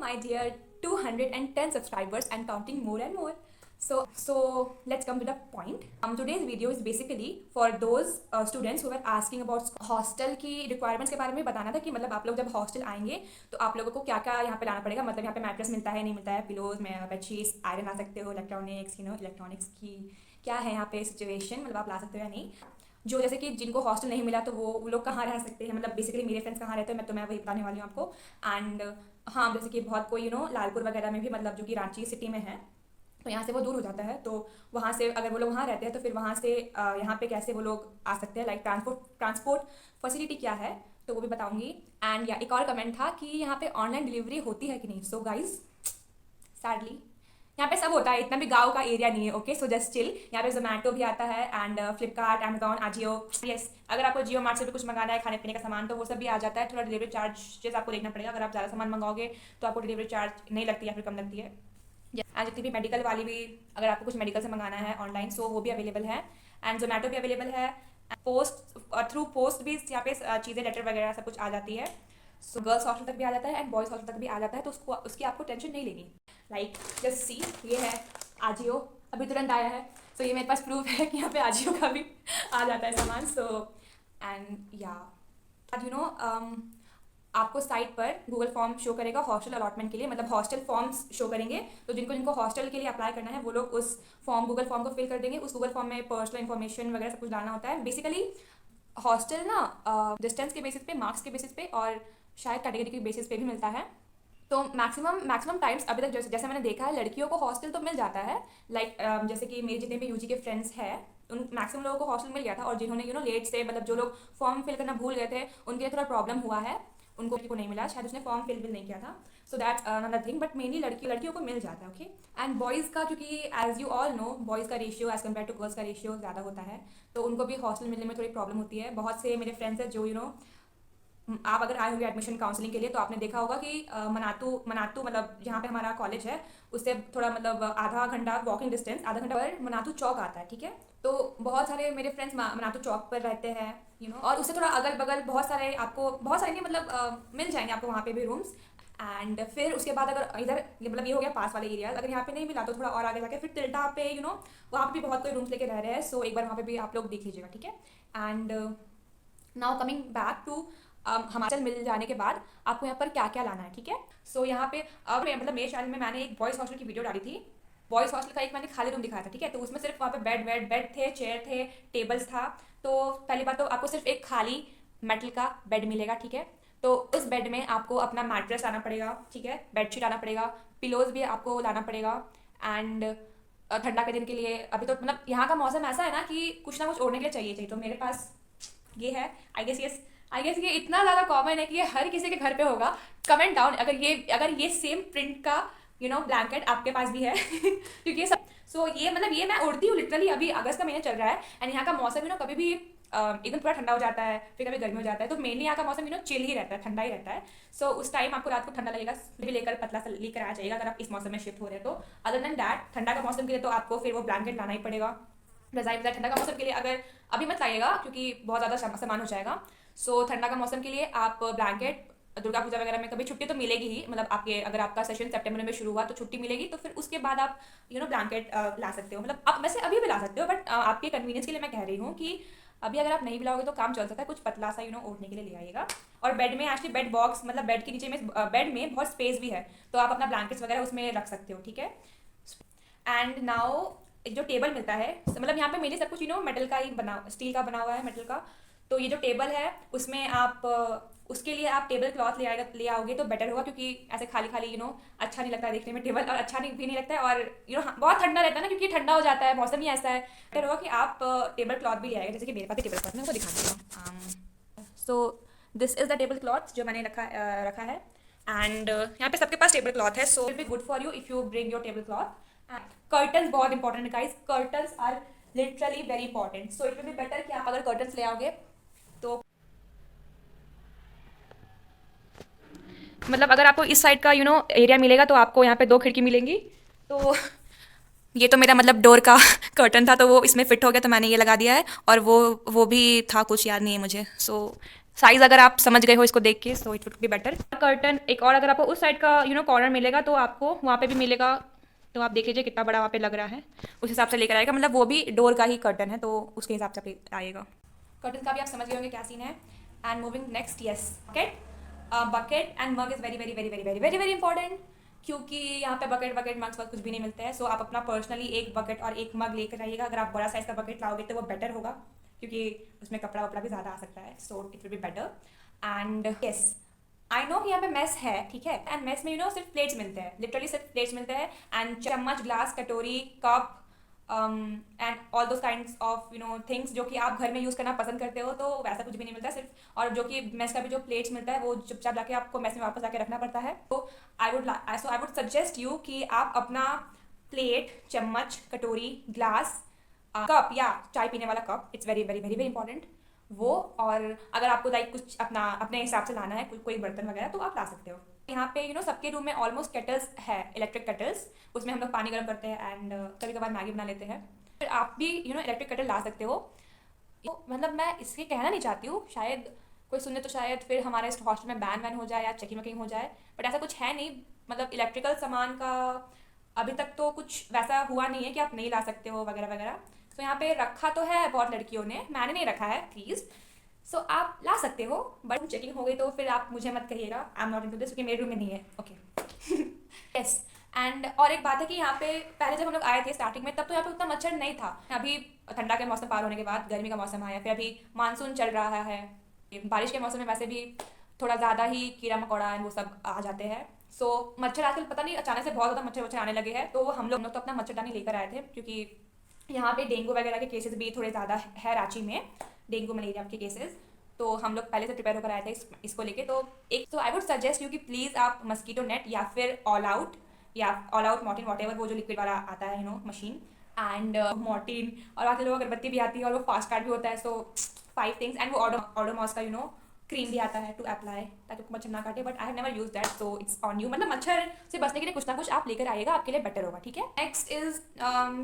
my dear 210 subscribers and counting more and more. So let's come to the point. Today's video is basically for those students who were asking about hostel की requirements के बारे में बताना था कि मतलब आप लोग जब hostel आएंगे तो आप लोगों को क्या क्या यहाँ पे लाना पड़ेगा, मतलब यहाँ पे मैट्रेस मिलता है नहीं मिलता है, पिलोज में बेडशीट्स आयरन ला सकते हो, इलेक्ट्रॉनिक्स इलेक्ट्रॉनिक्स की क्या है यहाँ पे सिचुएशन, मतलब आप ला सकते हो या नहीं, जो जैसे कि जिनको हॉस्टल नहीं मिला तो वो लोग कहाँ रह सकते हैं, मतलब बेसिकली मेरे फ्रेंड्स कहाँ रहते हैं मैं वही बताने वाली हूँ आपको। एंड हाँ, जैसे कि बहुत कोई लालपुर वगैरह में भी, मतलब जो कि रांची सिटी में है, तो यहाँ से वो दूर हो जाता है, तो वहाँ से अगर वो लोग वहाँ रहते हैं तो फिर वहाँ से यहाँ पे कैसे वो लोग आ सकते हैं, लाइक ट्रांसपोर्ट फैसिलिटी क्या है तो वो भी बताऊँगी। एंड या एक और कमेंट था कि यहाँ पे ऑनलाइन डिलीवरी होती है कि नहीं। सो गाइज सैडली यहाँ पे सब होता है, इतना भी गांव का एरिया नहीं है। Okay, so just chill. यहाँ पे जोमेटो भी आता है and Flipkart, Amazon, Ajio. Yes, अगर आपको जियो मार्ट से भी कुछ मंगाना है खाने पीने का सामान तो वो सब भी आ जाता है। थोड़ा डिलीवरी चार्जेस आपको देखना पड़ेगा, अगर आप ज़्यादा सामान मंगाओगे तो आपको डिलीवरी चार्ज नहीं लगती या फिर कम लगती है। एंड जितनी भी मेडिकल वाली भी, अगर आपको कुछ मेडिकल से मंगाना है ऑनलाइन सो वो भी अवेलेबल है। एंड जोमेटो भी अवेलेबल है। पोस्ट थ्रू पोस्ट भी यहाँ पे चीज़ें, लेटर वगैरह सब कुछ आ जाती है। सो गर्ल्स हॉस्टल तक भी आ जाता है एंड बॉयज़ हॉस्टल तक भी आ जाता है, तो उसकी आपको टेंशन नहीं लेनी। लाइक जस्ट सी, ये है आजियो, अभी तुरंत आया है। सो ये मेरे पास प्रूफ है कि यहाँ पे आजियो का भी आ जाता है सामान। सो एंड या आपको साइट पर गूगल फॉर्म शो करेगा हॉस्टल अलॉटमेंट के लिए, मतलब हॉस्टल फॉर्म्स शो करेंगे, तो जिनको हॉस्टल के लिए अप्लाई करना है वो लोग उस गूगल फॉर्म को फिल कर देंगे। उस गूगल फॉर्म में पर्सनल इन्फॉर्मेशन वगैरह सब कुछ डालना होता है। बेसिकली हॉस्टल डिस्टेंस के बेसिस पे, मार्क्स के बेसिस पे और शायद कैटेगरी के बेसिस पे भी मिलता है। तो मैक्सिमम टाइम्स अभी तक जैसे मैंने देखा है, लड़कियों को हॉस्टल तो मिल जाता है। लाइक जैसे कि मेरे जितने भी यूजी के फ्रेंड्स हैं उन मैक्सिमम लोगों को हॉस्टल मिल गया था, और जिन्होंने लेट से, मतलब जो लोग फॉर्म फिल करना भूल गए थे उनके लिए थोड़ा प्रॉब्लम हुआ है, उनको नहीं मिला, शायद उसने फॉर्म फिल नहीं किया था। So that's another thing, but mainly लड़कियों को मिल जाता है। ओके, एंड बॉयज़ का, क्योंकि as you all know boys का ratio as compare to girls का रेशियो ज़्यादा होता है, तो उनको भी हॉस्टल मिलने में थोड़ी प्रॉब्लम होती है। बहुत से मेरे फ्रेंड्स हैं जो आप अगर आए होंगे एडमिशन काउंसलिंग के लिए तो आपने देखा होगा कि मनातू मतलब जहाँ पे हमारा कॉलेज है उससे थोड़ा, मतलब आधा घंटा वॉकिंग डिस्टेंस, आधा घंटा पर मनातू चौक आता है। ठीक है, तो बहुत सारे मेरे फ्रेंड्स मनातू चौक पर रहते हैं और उससे थोड़ा अगल बगल बहुत सारे नहीं, मतलब मिल जाएंगे आपको वहाँ पे भी रूम्स। एंड फिर उसके बाद अगर इधर, मतलब ये हो गया पास वाले एरियाज, अगर यहाँ पे नहीं मिला तो थोड़ा और आगे जाके फिर तिल्टा पे वहाँ पे भी बहुत कोई रूम्स लेके रह रहे हैं। सो एक बार वहाँ पे भी आप लोग देख लीजिएगा। ठीक है, and now coming back to Himachal मिल जाने के बाद आपको यहाँ पर क्या क्या लाना है। ठीक है, सो यहाँ पे अब मतलब मेरे चैनल में मैंने एक बॉयज़ हॉस्टल की वीडियो डाली थी। बॉयज़ हॉस्टल का एक मैंने खाली रूम दिखाया था। ठीक है, तो उसमें सिर्फ वहाँ पे बेड थे, चेयर थे, टेबल्स था। तो पहली बात तो आपको सिर्फ एक खाली मेटल का बेड मिलेगा। ठीक है, तो उस बेड में आपको अपना मैट्रेस लाना पड़ेगा। ठीक है, बेडशीट लाना पड़ेगा, पिलोज भी आपको लाना पड़ेगा। एंड ठंडा के दिन के लिए अभी तो मतलब यहाँ का मौसम ऐसा है ना कि कुछ ना कुछ ओढ़ने के लिए चाहिए। तो मेरे पास ये है। आई गेस ये इतना ज़्यादा कॉमन है कि ये हर किसी के घर पे होगा। कमेंट डाउन अगर ये सेम प्रिंट का ब्लैंकेट आपके पास भी है क्योंकि ये सब ये मतलब ये मैं उड़ती हूँ लिटरली। अभी अगस्त का महीना चल रहा है एंड यहाँ का मौसम कभी भी एकदम पूरा ठंडा हो जाता है, फिर कभी गर्मी हो जाता है, तो मेनली यहाँ का मौसम चिल ही रहता है, ठंडा ही रहता है। सो उस टाइम आपको रात को ठंडा लगेगा, भी लेकर पतला सा लेकर आ जाएगा अगर आप इस मौसम में शिफ्ट हो रहे हैं तो। अदर देन दैट ठंडा का मौसम के लिए तो आपको फिर वो ब्लैंकेट लाना ही पड़ेगा। रजाई वजाई ठंडा का मौसम के लिए अगर अभी मत लाइएगा क्योंकि बहुत ज़्यादा सामान हो जाएगा। सो ठंडा का मौसम के लिए आप ब्लैंकेट, दुर्गा पूजा वगैरह में कभी छुट्टी तो मिलेगी ही, मतलब आपके अगर आपका सेशन सितंबर में शुरू हुआ तो छुट्टी मिलेगी, तो फिर उसके बाद आप ब्लैंकेट ला सकते हो। मतलब आप वैसे अभी भी ला सकते हो, बट आपके कन्वीनियंस के लिए मैं कह रही हूँ कि अभी अगर आप नहीं भी लाओगे तो काम चल सकता है, कुछ पतला सा ओढ़ने के लिए ले आइएगा। और बेड में एक्चुअली बेड बॉक्स, मतलब बेड के नीचे में बेड में बहुत स्पेस भी है, तो आप अपना ब्लैंकेट्स वगैरह उसमें रख सकते हो। ठीक है, एंड नाउ जो टेबल मिलता है, मतलब यहाँ पे मेरे सब कुछ मेटल का ही स्टील का बना हुआ है, मेटल का। तो ये जो टेबल है उसमें आप उसके लिए आप टेबल क्लॉथ ले आओगे तो बेटर होगा, क्योंकि ऐसे खाली खाली अच्छा नहीं लगता है देखने में टेबल, और अच्छा भी नहीं लगता है, और बहुत ठंडा रहता है ना, क्योंकि ठंडा हो जाता है, मौसम ही ऐसा है। बेटर होगा कि आप टेबल क्लॉथ भी ले आएगा, जैसे कि मेरे पास टेबल क्लॉथ मैं वो दिखाती हूँ। So this is the table cloth जो मैंने रखा है। एंड यहाँ पे सबके पास टेबल क्लॉथ है, so it be good for you if you bring your tablecloth. Curtains बहुत इंपॉर्टेंट है guys, curtains are literally very important. So it will be better कि आप अगर कर्टन्स ले आओगे तो, मतलब अगर आपको इस साइड का एरिया मिलेगा तो आपको यहाँ पे 2 खिड़की मिलेंगी। तो ये तो मेरा मतलब डोर का कर्टन था तो वो इसमें फिट हो गया, तो मैंने ये लगा दिया है, और वो भी था कुछ याद नहीं है मुझे। सो साइज़ अगर आप समझ गए हो इसको देख के, so it would be better. Curtain एक और अगर आपको उस साइड का कॉर्नर मिलेगा तो आपको वहाँ पे भी मिलेगा, तो आप देख लीजिए कितना बड़ा वहाँ पे लग रहा है, उस हिसाब से लेकर आएगा। मतलब वो भी डोर का ही कर्टन है तो उसके हिसाब से आएगा। कर्टन का भी आप समझ गए होंगे क्या सीन है। And moving next, yes, bucket. Bucket and mug is very very very very very very very important, क्योंकि यहाँ पे बकेट बकेट मग्स कुछ भी नहीं मिलते हैं। सो आप अपना पर्सनली एक बकेट और एक मग लेकर आइएगा। अगर आप बड़ा साइज़ का बकेट लाओगे तो वो बेटर होगा, क्योंकि उसमें कपड़ा वपड़ा भी ज़्यादा आ सकता है, so it will be better. And yes, I know कि यहाँ पे मेस है, ठीक है, एंड मेस में सिर्फ प्लेट्स मिलते हैं, लिटरली सिर्फ प्लेट्स मिलते हैं। एंड चम्मच, ग्लास, कटोरी, cup and all those kinds of things जो कि आप घर में यूज़ करना पसंद करते हो, तो वैसा कुछ भी नहीं मिलता सिर्फ। और जो कि मेस का भी जो प्लेट्स मिलता है वो चुपचाप जाके आपको मेस में वापस जाके रखना पड़ता है। तो आई वुड सजेस्ट यू कि आप अपना प्लेट, चम्मच, कटोरी, ग्लास, कप या चाय पीने वाला cup, it's very very very very important, वो। और अगर आपको लाइक कुछ अपने हिसाब से लाना है, कोई बर्तन वगैरह, तो आप ला सकते हो। यहाँ पे सबके रूम में ऑलमोस्ट केटल्स है, इलेक्ट्रिक केटल्स, उसमें हम लोग पानी गर्म करते हैं एंड कभी कभार मैगी बना लेते हैं। फिर आप भी इलेक्ट्रिक केटल ला सकते हो। तो मतलब मैं इसके कहना नहीं चाहती हूँ, शायद कोई सुने तो शायद फिर हमारे इस हॉस्टल में बैन वैन हो जाए या चेकिंग वकिंग हो जाए, बट ऐसा कुछ है नहीं। मतलब इलेक्ट्रिकल सामान का अभी तक तो कुछ वैसा हुआ नहीं है कि आप नहीं ला सकते हो वगैरह वगैरह। तो यहाँ पे रखा तो है बहुत लड़कियों ने, मैंने नहीं रखा है प्लीज़। सो आप ला सकते हो, बट चेकिंग हो गई तो फिर आप मुझे मत कहिएगा, I am not into this, क्योंकि मेरे रूम में नहीं है, ओके। यस, एंड और एक बात है कि यहाँ पे पहले जब हम लोग आए थे स्टार्टिंग में, तब तो यहाँ पे उतना मच्छर नहीं था। अभी ठंडा के मौसम पार होने के बाद गर्मी का मौसम आया, फिर अभी मानसून चल रहा है, बारिश के मौसम में वैसे भी थोड़ा ज़्यादा ही कीड़ा मकोड़ा वो सब आ जाते हैं। सो मच्छर आजकल पता नहीं अचानक से बहुत ज़्यादा मच्छर आने लगे हैं, तो हम लोग तो अपना मच्छरदानी लेकर आए थे, क्योंकि यहाँ पे डेंगू वगैरह के केसेस भी थोड़े ज़्यादा है रांची में, डेंगू मलेरिया के केसेस। तो हम लोग पहले से प्रिपेयर होकर आए थे इसको लेके। तो आई वुड सजेस्ट यू कि प्लीज़ आप मस्कीटो नेट या फिर all out Morton what ever, वो जो लिक्विड वाला आता है मशीन, एंड मॉर्टिन, और आजकल लोग अगरबत्ती भी आती है और वो फास्ट कार्ड भी होता है। सो 5 थिंग्स, एंड वो ऑडोमॉस का क्रीम भी आता है टू अप्लाई, ताकि आपको मच्छर ना काटे, but I have never use that, so it's on you. मतलब मच्छर से बचने के लिए कुछ ना कुछ आप लेकर आइएगा, आपके लिए बेटर होगा, ठीक है। नेक्स्ट इज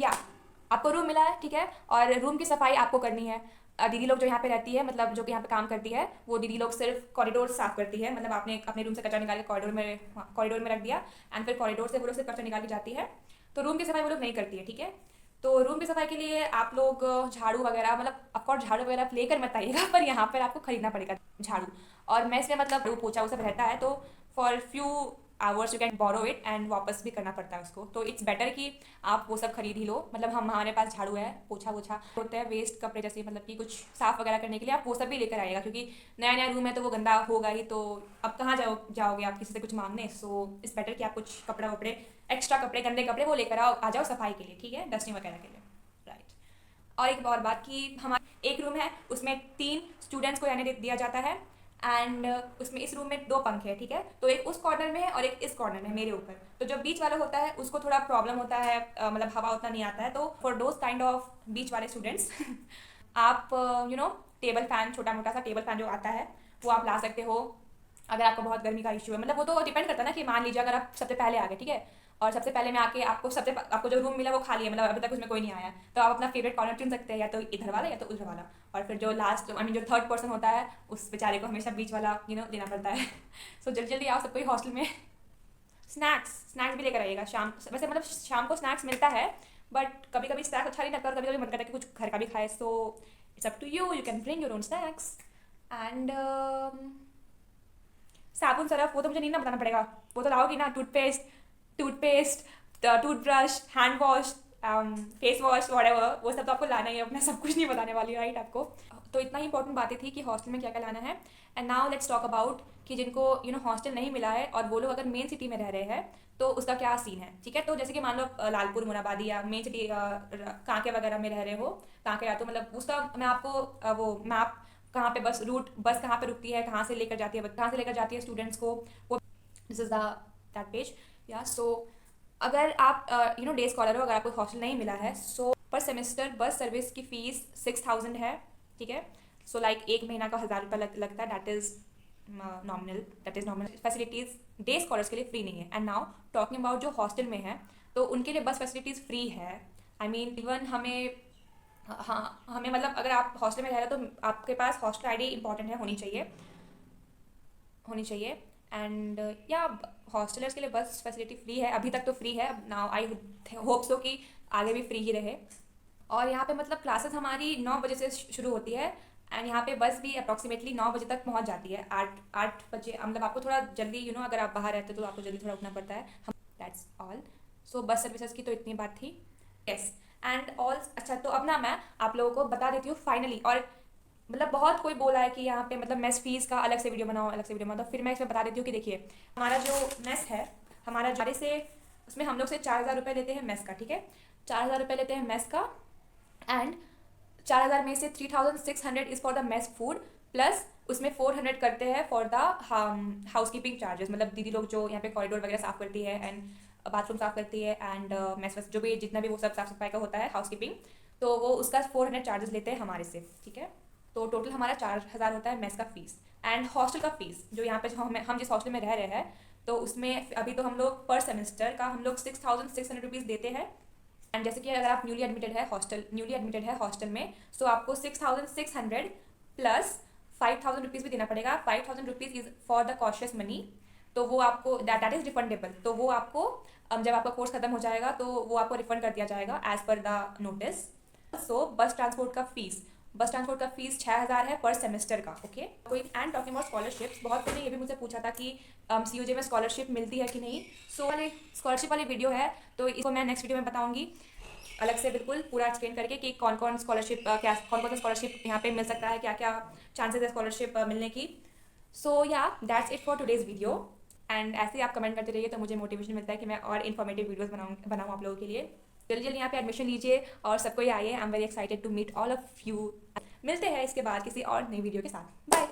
या आपको रूम मिला है, ठीक है, और रूम की सफाई आपको करनी है। दीदी लोग जो यहाँ पे रहती है, मतलब जो कि यहाँ पे काम करती है, वो दीदी लोग सिर्फ कॉरिडोर साफ करती है। मतलब आपने अपने रूम से कचरा निकाल के कॉरिडोर में रख दिया, एंड फिर कॉरिडोर से वो लोग सिर्फ कचरा निकाल के जाती है। तो रूम की सफाई वो लोग नहीं करती है, ठीक है। तो रूम की सफाई के लिए आप लोग झाड़ू वगैरह, मतलब ऑफकोर्स झाड़ू वगैरह आप लेकर मत आइएगा, पर यहाँ पर आपको खरीदना पड़ेगा झाड़ू। और मेस में मतलब वो पोछा वो सब रहता है, तो for few hours you can borrow it, and वापस भी करना पड़ता है उसको। तो इट्स बेटर कि आप वो सब खरीद ही लो। मतलब हमारे पास झाड़ू है, पोछा वोछा होते हैं, वेस्ट कपड़े जैसे, मतलब कि कुछ साफ वगैरह करने के लिए आप वो सब भी लेकर आइएगा, क्योंकि नया नया रूम है तो वो गंदा होगा ही। तो अब कहाँ जाओगे आप किसी से कुछ मांगने। सो इट्स बेटर कि आप कुछ कपड़ा वपड़े, एक्स्ट्रा कपड़े, गंदे कपड़े वो लेकर आ जाओ सफाई के लिए, ठीक है, डस्टिंग वगैरह के लिए, राइट। और एक और बात कि हमारा एक रूम है, उसमें 3 स्टूडेंट्स को रहने दिया जाता है, एंड उसमें इस रूम में 2 पंखे हैं, ठीक है। तो एक उस कॉर्नर में है और एक इस कॉर्नर में है मेरे ऊपर। तो जो बीच वाला होता है उसको थोड़ा प्रॉब्लम होता है, मतलब हवा उतना नहीं आता है। तो फॉर दोज काइंड ऑफ बीच वाले स्टूडेंट्स आप टेबल फैन, छोटा मोटा सा टेबल फैन जो आता है, वो आप ला सकते हो, अगर आपको बहुत गर्मी का इशू है। मतलब वो तो डिपेंड करता है ना, कि मान लीजिए अगर आप सबसे पहले आ गए, ठीक है, और सबसे पहले में आके आपको जो रूम मिला वो खाली है, मतलब अभी तक उसमें कोई नहीं आया, तो आप अपना फेवरेट कॉर्नर चुन सकते हैं, या तो इधर वाला या तो उधर वाला। और फिर जो लास्ट जो थर्ड पर्सन होता है, उस बेचारे को हमेशा बीच वाला देना पड़ता है। सो जल्दी जल्दी आओ सबको ही हॉस्टल में। स्नैक्स भी लेकर आइएगा शाम, वैसे मतलब शाम को स्नैक्स मिलता है, बट कभी कभी स्नैक्स अच्छा नहीं लगता, और कभी कभी मन करता है कि कुछ घर का भी खाए। So it's up to you, you can bring your own snacks. And साबुन सरफ वो तो मुझे नहीं ना बताना पड़ेगा, वो तो लाओगी ना। Toothpaste, toothbrush, hand wash, face wash, whatever, वो सब तो आपको लाना ही है। मैं सब कुछ नहीं बताने वाली, राइट आपको। तो इतना ही इंपॉर्टेंट बातें थी कि हॉस्टल में क्या क्या लाना है। And now let's talk about कि जिनको हॉस्टल नहीं मिला है और वो लोग अगर मेन सिटी में रह रहे हैं, तो उसका क्या सीन है, ठीक है। तो जैसे कि मान लो लालपुर, मुराबादी या मेन सिटी कांके वगैरह में रह रहे हो, कांके या तो मतलब उसका मैं आपको वो मैप, कहाँ पे बस कहाँ पे रुकती है, कहाँ से लेकर जाती है स्टूडेंट्स को, वो दिस इज़ दैट पेज, या। सो अगर आप डे स्कॉलर हो, अगर आपको हॉस्टल नहीं मिला है, सो पर सेमेस्टर बस सर्विस की फ़ीस 6000 है, ठीक है। सो लाइक 1 महीना का 1000 रुपये लगता है, that is nominal. Facilities day scholars के लिए फ्री नहीं है। एंड नाउ टॉकिंग अबाउट जो हॉस्टल में है, तो उनके लिए बस फैसिलिटीज़ फ्री है। आई मीन इवन हमें हाँ, हमें मतलब अगर आप हॉस्टल में रह रहे हो तो आपके पास हॉस्टल आईडी इंपॉर्टेंट है, होनी चाहिए। एंड या हॉस्टलर्स के लिए बस फैसिलिटी फ्री है, अभी तक तो फ्री है, नाउ आई होप सो कि आगे भी फ्री ही रहे। और यहाँ पे मतलब क्लासेस हमारी 9 बजे से शुरू होती है, एंड यहाँ पे बस भी अप्रॉक्सीमेटली 9 बजे तक पहुँच जाती है। 8 बजे मतलब आपको थोड़ा जल्दी अगर आप बाहर रहते हो तो आपको जल्दी थोड़ा उठना पड़ता है। हम that's all. So bus services की तो इतनी बात थी। यस। And all. अच्छा, तो अब ना मैं आप लोगों को बता देती हूँ फाइनली। और मतलब बहुत कोई बोला है कि यहाँ पे मतलब मेस फीस का अलग से वीडियो बनाओ, अलग से वीडियो बनाओ, तो फिर मैं इसमें बता देती हूँ कि देखिए, हमारा जो मेस है, हमारा जो से उसमें हम लोग से 4,000 रुपये लेते हैं मेस का, ठीक है। 4,000 रुपये लेते हैं मेस का। एंड 4,000 में से 3,600 is for the mess food, plus उसमें 400 करते हैं for the house keeping charges, मतलब दीदी लोग जो यहाँ पे कॉरिडोर वगैरह साफ़ करती है, एंड बाथरूम साफ़ करती है, एंड मेस वेस जो भी जितना भी वो सब साफ़ सफाई का होता है, हाउस कीपिंग, तो वो उसका 400 चार्जेस लेते हैं हमारे से, ठीक है। तो टोटल हमारा 4,000 होता है मेस का फीस। एंड हॉस्टल का फीस जो यहाँ पे हम जिस हॉस्टल में रह रहे हैं, तो उसमें अभी तो हम लोग पर सेमेस्टर का हम लोग 6,600 रुपीज़ देते हैं। एंड जैसे कि अगर आप न्यूली एडमिटेड है हॉस्टल में, सो आपको 6,600 प्लस 5,000 रुपीज़ भी देना पड़ेगा। 5,000 rupees is for the cautious money, तो वो आपको दैट इज रिफंडेबल, तो वो आपको जब आपका कोर्स खत्म हो जाएगा तो वो आपको रिफंड कर दिया जाएगा एज पर द नोटिस। सो बस ट्रांसपोर्ट का फीस 6,000 है पर सेमेस्टर का, ओके। कोई एंड टॉकिंग अबाउट स्कॉलरशिप्स, बहुत लोगों ने ये भी मुझसे पूछा था कि CUJ में स्कॉलरशिप मिलती है कि नहीं। सो वाले स्कॉलरशिप वाली वीडियो है, तो इसको मैं नेक्स्ट वीडियो में बताऊंगी अलग से, बिल्कुल पूरा एक्सप्लेन करके कि कौन कौन स्कॉलरशिप कौन कौन सा स्कॉलरशिप यहाँ पे मिल सकता है, क्या क्या चांसेस है स्कॉलरशिप मिलने की। सो या that's it for today's video. And ऐसे ही आप कमेंट करते रहिए तो मुझे मोटिवेशन मिलता है कि मैं और इन्फॉर्मेटिव वीडियोज़ बनाऊँ आप लोगों के लिए। जल्दी जल्दी यहाँ पे एडमिशन लीजिए और सबको ही आइए। I am very excited to meet all of you. मिलते हैं इसके बाद किसी और नई वीडियो के साथ। बाय।